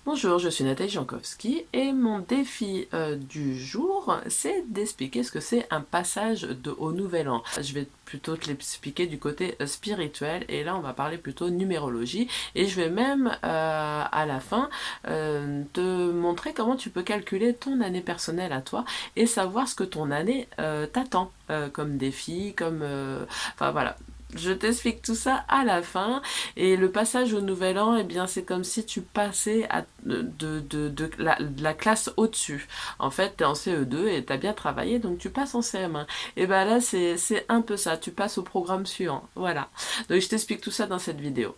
Bonjour, je suis Nathalie Jankowski et mon défi du jour, c'est d'expliquer ce que c'est un passage au nouvel an. Je vais plutôt te l'expliquer du côté spirituel et là on va parler plutôt numérologie et je vais même à la fin te montrer comment tu peux calculer ton année personnelle à toi et savoir ce que ton année t'attend comme défi, enfin voilà. Je t'explique tout ça à la fin. Et le passage au nouvel an, eh bien, c'est comme si tu passais de la classe au-dessus. En fait, tu es en CE2 et tu as bien travaillé, donc tu passes en CM1. Et bien là, c'est un peu ça. Tu passes au programme suivant. Voilà. Donc, je t'explique tout ça dans cette vidéo.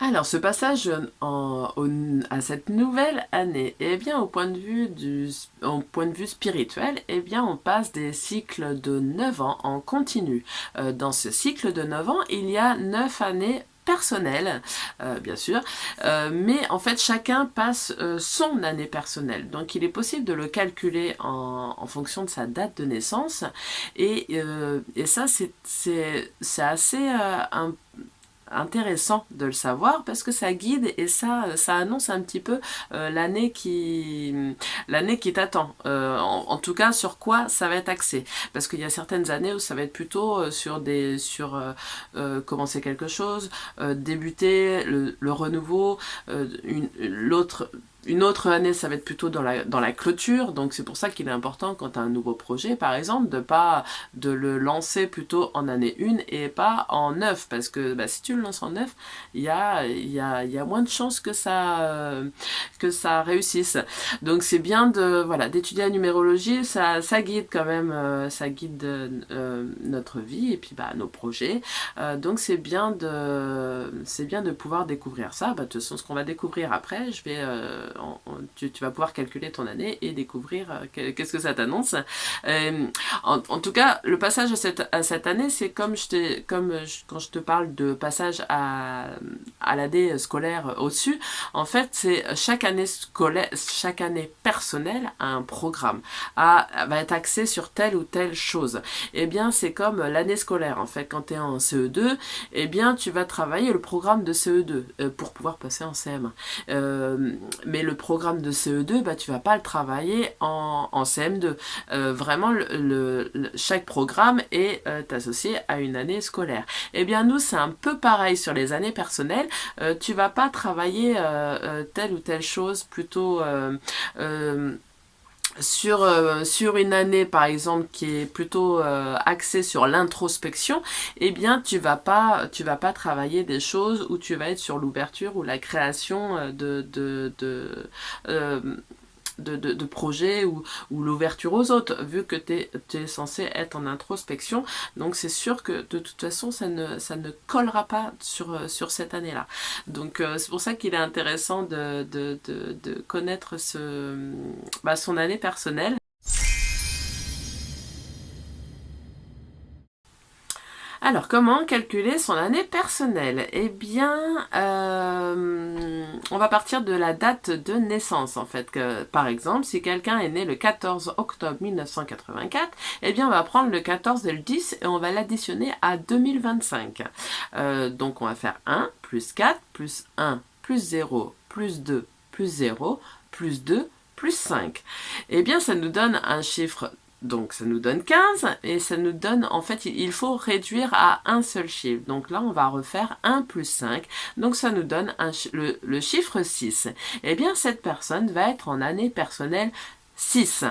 Alors, ce passage à cette nouvelle année, eh bien, au point de vue spirituel, eh bien, on passe des cycles de 9 ans en continu. Dans ce cycle de 9 ans, il y a 9 années personnelles, bien sûr, mais en fait chacun passe son année personnelle, donc il est possible de le calculer en fonction de sa date de naissance, et ça c'est assez intéressant de le savoir parce que ça guide et ça annonce un petit peu l'année qui t'attend. En tout cas, sur quoi ça va être axé. Parce qu'il y a certaines années où ça va être plutôt commencer quelque chose, débuter le renouveau, une autre année, ça va être plutôt dans la clôture, donc c'est pour ça qu'il est important quand tu as un nouveau projet, par exemple, de le lancer plutôt en année 1 et pas en 9, parce que bah, si tu le lances en 9, il y a moins de chances que ça réussisse. Donc c'est bien d'étudier la numérologie, ça guide quand même, ça guide notre vie et puis bah, nos projets. Donc c'est bien de pouvoir découvrir ça. Bah, de toute façon, ce qu'on va découvrir après, tu vas pouvoir calculer ton année et découvrir qu'est-ce que ça t'annonce. En tout cas, le passage à cette année, c'est quand je te parle de passage à l'année scolaire au-dessus. En fait, c'est chaque année personnelle a un programme, va être axé sur telle ou telle chose. Eh bien, c'est comme l'année scolaire. En fait, quand tu es en CE2, eh bien, tu vas travailler le programme de CE2 pour pouvoir passer en CM1. Mais le programme de CE2, bah, tu vas pas le travailler en CM2. Vraiment, chaque programme est associé à une année scolaire. Eh bien, nous, c'est un peu pareil sur les années personnelles. Tu vas pas travailler telle ou telle chose plutôt sur une année par exemple qui est plutôt axée sur l'introspection, eh bien tu vas pas travailler des choses où tu vas être sur l'ouverture ou la création euh, de projets ou l'ouverture aux autres, vu que tu es censé être en introspection. Donc c'est sûr que de toute façon, ça ne collera pas sur cette année-là. Donc c'est pour ça qu'il est intéressant de connaître son année personnelle. Alors, comment calculer son année personnelle? Eh bien, on va partir de la date de naissance, en fait. Par exemple, si quelqu'un est né le 14 octobre 1984, eh bien, on va prendre le 14 et le 10 et on va l'additionner à 2025. Donc, on va faire 1 plus 4 plus 1 plus 0 plus 2 plus 0 plus 2 plus 5. Eh bien, ça nous donne un chiffre, donc ça nous donne 15 et ça nous donne, en fait, il faut réduire à un seul chiffre. Donc là, on va refaire 1 plus 5. Donc ça nous donne le chiffre 6. Eh bien, cette personne va être en année personnelle 6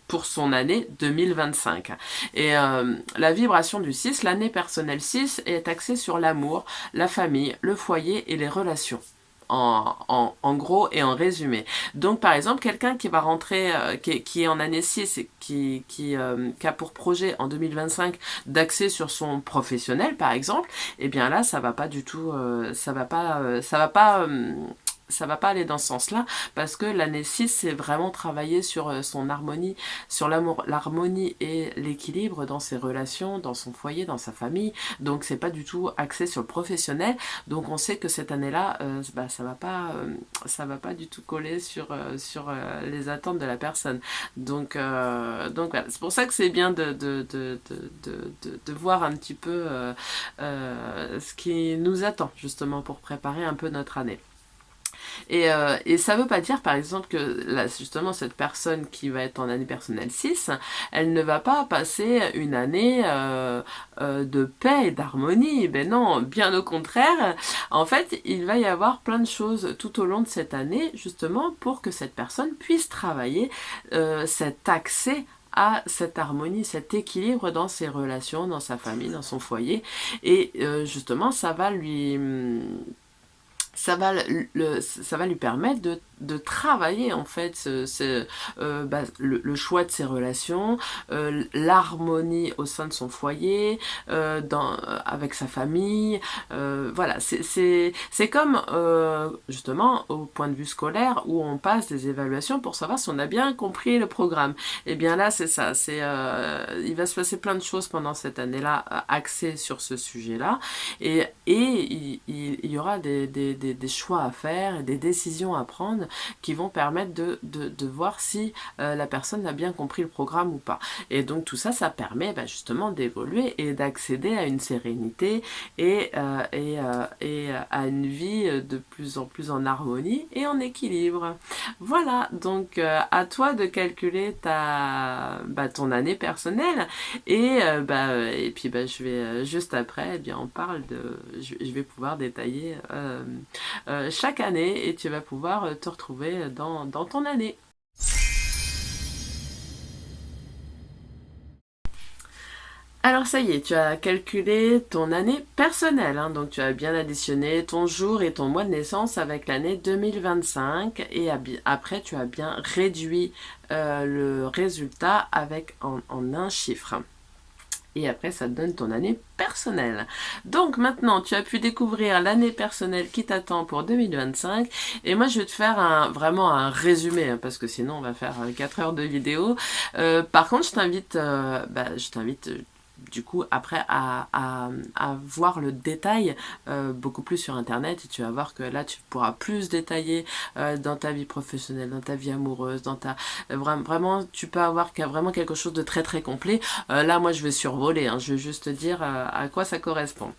pour son année 2025. Et la vibration du 6, l'année personnelle 6, est axée sur l'amour, la famille, le foyer et les relations. En gros et en résumé. Donc par exemple, quelqu'un qui va rentrer, qui est en année 6 et qui a pour projet en 2025 d'axer sur son professionnel par exemple, eh bien là ça va pas du tout, ça va pas ça va pas aller dans ce sens-là, parce que l'année 6, c'est vraiment travailler sur son harmonie, sur l'amour, l'harmonie et l'équilibre dans ses relations, dans son foyer, dans sa famille. Donc c'est pas du tout axé sur le professionnel. Donc on sait que cette année-là, bah, ça va pas du tout coller sur les attentes de la personne. Donc voilà, c'est pour ça que c'est bien de voir un petit peu ce qui nous attend justement pour préparer un peu notre année. Et ça veut pas dire, par exemple, que là, justement, cette personne qui va être en année personnelle 6, elle ne va pas passer une année de paix et d'harmonie. Ben non, bien au contraire. En fait, il va y avoir plein de choses tout au long de cette année, justement, pour que cette personne puisse travailler cet accès à cette harmonie, cet équilibre dans ses relations, dans sa famille, dans son foyer. Et justement, ça va lui permettre de travailler en fait le choix de ses relations, l'harmonie au sein de son foyer, avec sa famille. Voilà, c'est comme justement au point de vue scolaire où on passe des évaluations pour savoir si on a bien compris le programme. Et bien là, c'est ça. Il va se passer plein de choses pendant cette année-là axées sur ce sujet-là. Et il y aura des choix à faire, des décisions à prendre qui vont permettre de voir si la personne a bien compris le programme ou pas. Et donc tout ça, ça permet justement d'évoluer et d'accéder à une sérénité et à une vie de plus en plus en harmonie et en équilibre. Voilà, donc à toi de calculer ton année personnelle et puis je vais juste après, on parle je vais pouvoir détailler chaque année et tu vas pouvoir te retrouver dans ton année. Alors ça y est, tu as calculé ton année personnelle, hein, donc tu as bien additionné ton jour et ton mois de naissance avec l'année 2025 et après tu as bien réduit le résultat en un chiffre. Et après, ça te donne ton année personnelle. Donc maintenant, tu as pu découvrir l'année personnelle qui t'attend pour 2025. Et moi, je vais te faire vraiment un résumé, hein, parce que sinon, on va faire 4 heures de vidéo. Par contre, je t'invite du coup après à voir le détail beaucoup plus sur internet et tu vas voir que là tu pourras plus détailler dans ta vie professionnelle, dans ta vie amoureuse, vraiment tu peux avoir vraiment quelque chose de très très complet. Là moi je vais survoler, hein, je vais juste te dire à quoi ça correspond.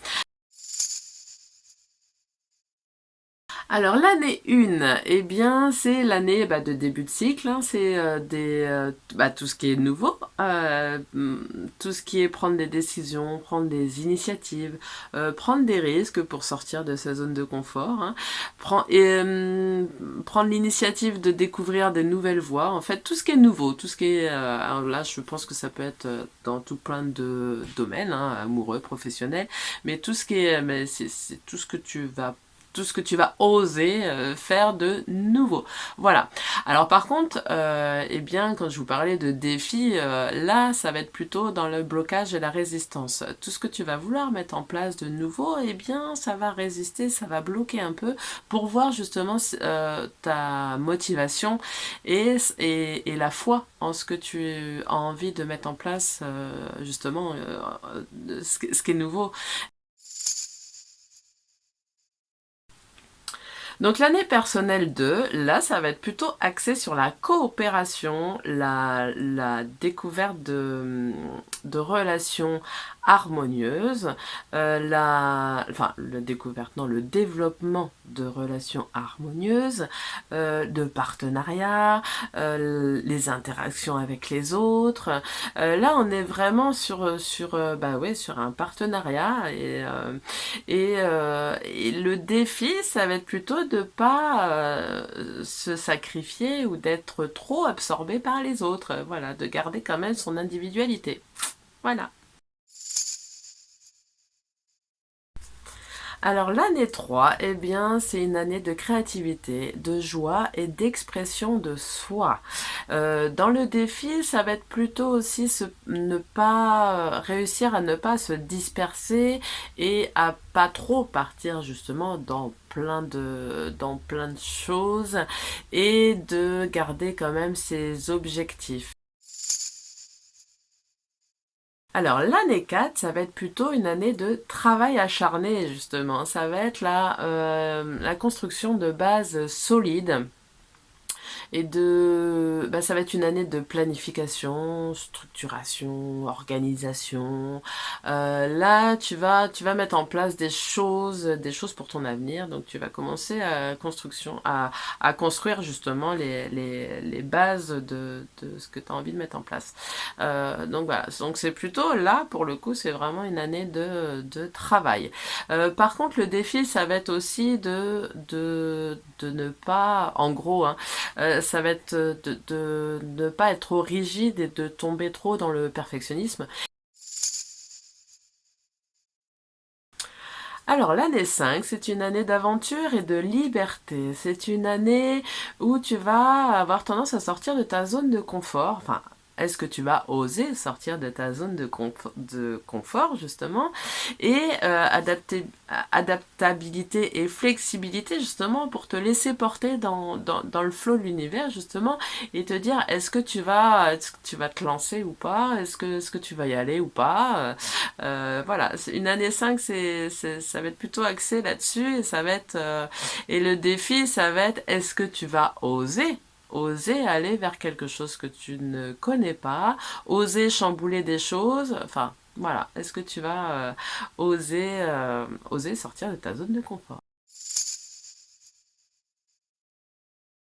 Alors l'année 1, eh bien c'est l'année de début de cycle, hein, c'est tout ce qui est nouveau, tout ce qui est prendre des décisions, prendre des initiatives, prendre des risques pour sortir de sa zone de confort, hein, prendre l'initiative de découvrir des nouvelles voies, en fait tout ce qui est nouveau, tout ce qui est, alors là je pense que ça peut être dans tout plein de domaines, hein, amoureux, professionnels, mais tout ce qui est, c'est tout ce que tu vas oser faire de nouveau. Voilà. Alors par contre, quand je vous parlais de défis, là, ça va être plutôt dans le blocage et la résistance. Tout ce que tu vas vouloir mettre en place de nouveau, ça va résister, ça va bloquer un peu pour voir justement ta motivation et la foi en ce que tu as envie de mettre en place, justement, ce qui est nouveau. Donc l'année personnelle 2, là, ça va être plutôt axé sur la coopération, la découverte de relations harmonieuses, le développement de relations harmonieuses, de partenariats, les interactions avec les autres. Là, on est vraiment sur un partenariat et le défi, ça va être plutôt de pas se sacrifier ou d'être trop absorbé par les autres. Voilà, de garder quand même son individualité. Voilà. Alors l'année 3, eh bien, c'est une année de créativité, de joie et d'expression de soi. Dans le défi, ça va être plutôt aussi ne pas réussir à ne pas se disperser et à pas trop partir justement dans plein de choses et de garder quand même ses objectifs. Alors l'année 4, ça va être plutôt une année de travail acharné justement. Ça va être la construction de bases solides et ça va être une année de planification, structuration, organisation. Là, tu vas mettre en place des choses pour ton avenir. Donc, tu vas commencer à construire justement les bases de ce que tu as envie de mettre en place. Donc voilà. Donc c'est plutôt là, pour le coup, c'est vraiment une année de travail. Par contre, le défi, ça va être aussi de ne pas, en gros, hein, ça va être de ne pas être trop rigide et de tomber trop dans le perfectionnisme. Alors l'année 5, c'est une année d'aventure et de liberté. C'est une année où tu vas avoir tendance à sortir de ta zone de confort. Enfin, est-ce que tu vas oser sortir de ta zone de confort justement et adaptabilité et flexibilité justement pour te laisser porter dans le flot de l'univers justement et te dire est-ce que tu vas te lancer ou pas, est-ce que tu vas y aller ou pas. Voilà, une année 5, ça va être plutôt axé là-dessus et ça va être et le défi, ça va être est-ce que tu vas oser aller vers quelque chose que tu ne connais pas, oser chambouler des choses, enfin voilà, est-ce que tu vas oser sortir de ta zone de confort.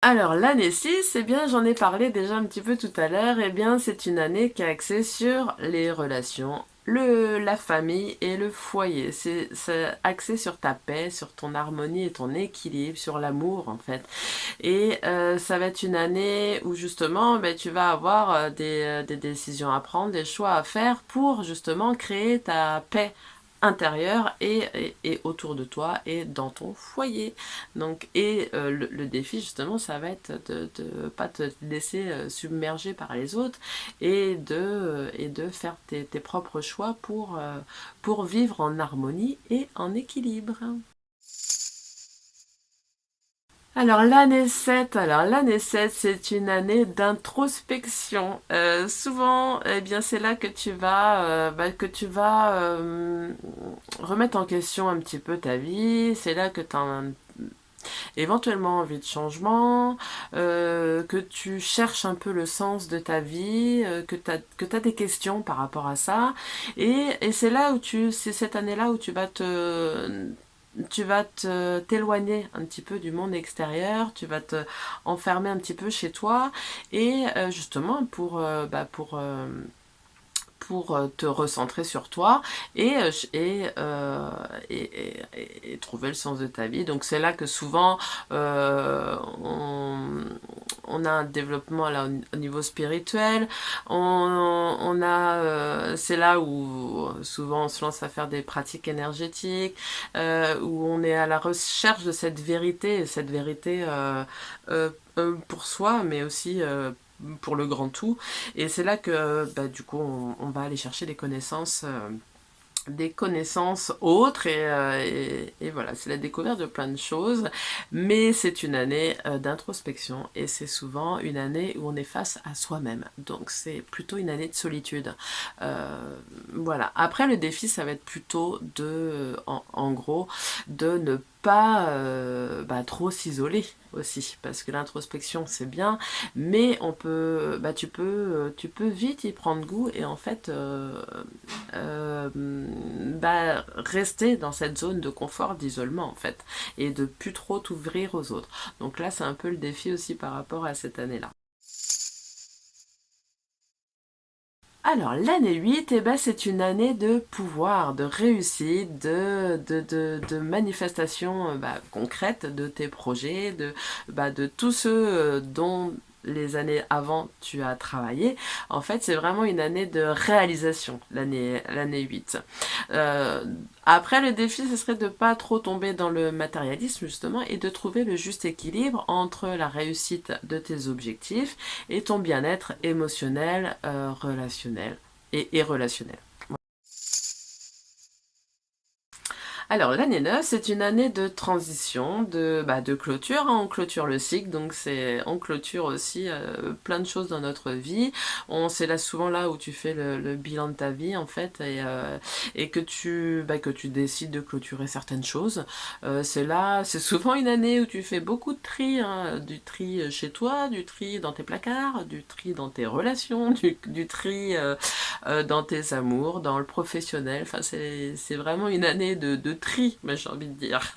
Alors l'année 6, eh bien j'en ai parlé déjà un petit peu tout à l'heure, eh bien c'est une année qui est axée sur les relations, la famille et le foyer. C'est axé sur ta paix, sur ton harmonie et ton équilibre, sur l'amour en fait. Et ça va être une année où justement ben, tu vas avoir des décisions à prendre, des choix à faire pour justement créer ta paix intérieure et autour de toi et dans ton foyer. Donc, et le défi justement, ça va être de pas te laisser submerger par les autres et de faire tes propres choix pour vivre en harmonie et en équilibre. Alors l'année 7, c'est une année d'introspection. Souvent, eh bien, c'est là que tu vas remettre en question un petit peu ta vie. C'est là que tu as éventuellement envie de changement, que tu cherches un peu le sens de ta vie, que t'as des questions par rapport à ça. Et c'est cette année-là où tu vas t'éloigner un petit peu du monde extérieur, tu vas te enfermer un petit peu chez toi et justement pour te recentrer sur toi et trouver le sens de ta vie. Donc c'est là que souvent on a un développement là, au niveau spirituel. C'est là où souvent on se lance à faire des pratiques énergétiques, où on est à la recherche de cette vérité pour soi, mais aussi pour le grand tout. Et c'est là que bah, du coup on va aller chercher des connaissances autres et voilà, c'est la découverte de plein de choses, mais c'est une année d'introspection et c'est souvent une année où on est face à soi-même, donc c'est plutôt une année de solitude. Voilà, après le défi ça va être plutôt en gros de ne pas trop s'isoler aussi parce que l'introspection c'est bien mais tu peux vite y prendre goût et en fait rester dans cette zone de confort, d'isolement en fait, et de plus trop t'ouvrir aux autres. Donc là, c'est un peu le défi aussi par rapport à cette année-là. Alors, l'année 8 eh ben, c'est une année de pouvoir, de réussite, de manifestation concrète de tes projets, de tout ce dont les années avant tu as travaillé, en fait c'est vraiment une année de réalisation, l'année 8. Euh, Après le défi ce serait de pas trop tomber dans le matérialisme justement et de trouver le juste équilibre entre la réussite de tes objectifs et ton bien-être émotionnel, relationnel et relationnel. Alors, l'année 9, c'est une année de transition, de clôture. Hein. On clôture le cycle, donc on clôture aussi plein de choses dans notre vie. C'est là souvent là où tu fais le bilan de ta vie, en fait, et que tu décides de clôturer certaines choses. C'est souvent une année où tu fais beaucoup de tri, hein, du tri chez toi, du tri dans tes placards, du tri dans tes relations, du tri dans tes amours, dans le professionnel. Enfin, c'est vraiment une année de tri, j'ai envie de dire.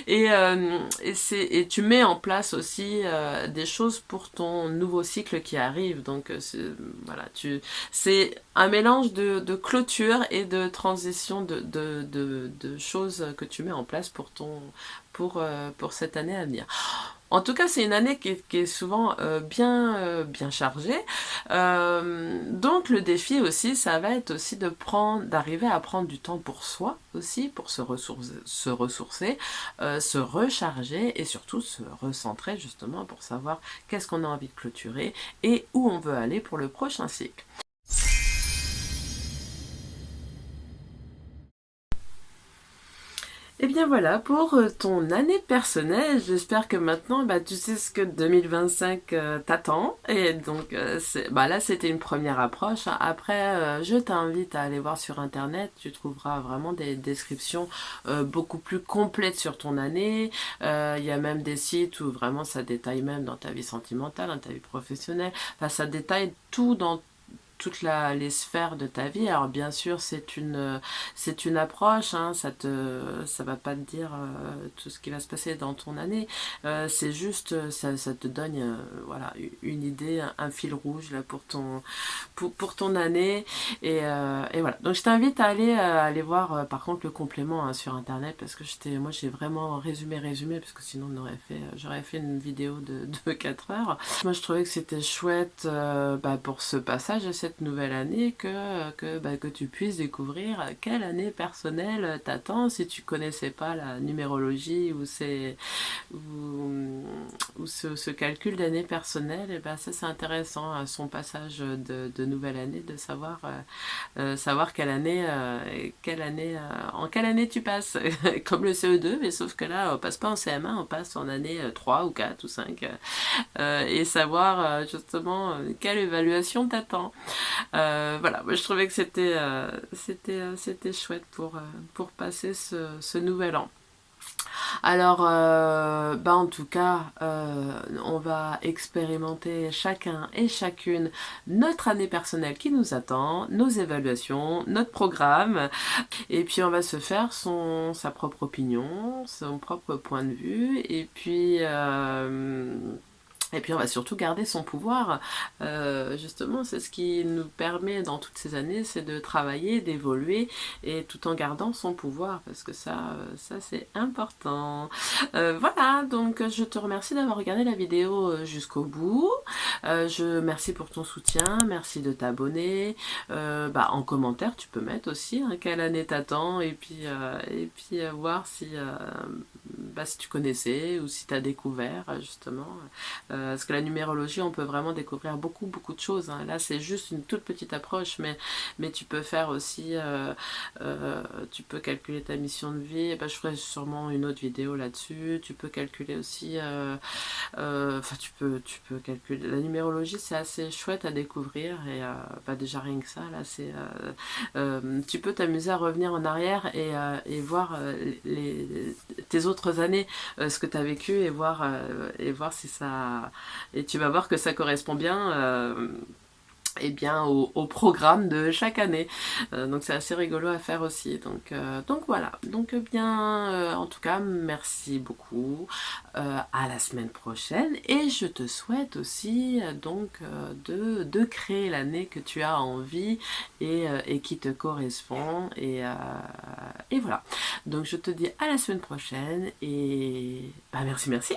Et tu mets en place aussi des choses pour ton nouveau cycle qui arrive. Donc, voilà, c'est un mélange de clôture et de transition de choses que tu mets en place pour cette année à venir. En tout cas, c'est une année qui est souvent bien chargée. Donc le défi aussi, ça va être aussi d'arriver à prendre du temps pour soi aussi, pour se ressourcer, se recharger et surtout se recentrer justement pour savoir qu'est-ce qu'on a envie de clôturer et où on veut aller pour le prochain cycle. Et bien voilà pour ton année personnelle. J'espère que maintenant tu sais ce que 2025 t'attend. Et donc là c'était une première approche. Après je t'invite à aller voir sur internet. Tu trouveras vraiment des descriptions beaucoup plus complètes sur ton année. Il y a même des sites où vraiment ça détaille même dans ta vie sentimentale, dans ta vie professionnelle. Enfin ça détaille tout dans toutes les sphères de ta vie. Alors bien sûr, c'est une approche, hein, ça va pas te dire tout ce qui va se passer dans ton année. C'est juste, ça te donne voilà, une idée, un fil rouge là, pour ton année. Et voilà. Donc je t'invite à aller voir par contre le complément hein, sur internet parce que moi j'ai vraiment résumé, parce que sinon j'aurais fait une vidéo de 4 heures. Moi je trouvais que c'était chouette pour ce passage à cette nouvelle année que tu puisses découvrir quelle année personnelle t'attend si tu connaissais pas la numérologie ou ce calcul d'année personnelle. Et ça c'est intéressant à son passage de nouvelle année de savoir en quelle année tu passes comme le CE2 mais sauf que là on passe pas en CM1, on passe en année 3 ou 4 ou 5 et savoir justement quelle évaluation t'attend. Voilà, moi je trouvais que c'était chouette pour passer ce nouvel an. Alors, en tout cas, on va expérimenter chacun et chacune notre année personnelle qui nous attend, nos évaluations, notre programme, et puis on va se faire sa propre opinion, son propre point de vue, et puis on va surtout garder son pouvoir. Justement, c'est ce qui nous permet dans toutes ces années, c'est de travailler, d'évoluer, et tout en gardant son pouvoir, parce que ça c'est important. Voilà, donc je te remercie d'avoir regardé la vidéo jusqu'au bout. Je merci pour ton soutien, merci de t'abonner. En commentaire, tu peux mettre aussi hein, quelle année t'attends, et puis voir si tu connaissais ou si tu as découvert justement. Parce que la numérologie, on peut vraiment découvrir beaucoup de choses. Hein. Là, c'est juste une toute petite approche, mais tu peux faire aussi, tu peux calculer ta mission de vie. Je ferai sûrement une autre vidéo là-dessus. Tu peux calculer aussi, tu peux calculer. La numérologie, c'est assez chouette à découvrir et déjà rien que ça, là, tu peux t'amuser à revenir en arrière et voir tes autres années, ce que tu as vécu et voir si ça. Et tu vas voir que ça correspond bien au programme de chaque année. Donc c'est assez rigolo à faire aussi. Donc voilà. Donc en tout cas, merci beaucoup. À la semaine prochaine. Et je te souhaite aussi de créer l'année que tu as envie et qui te correspond. Et voilà. Donc je te dis à la semaine prochaine. Et merci.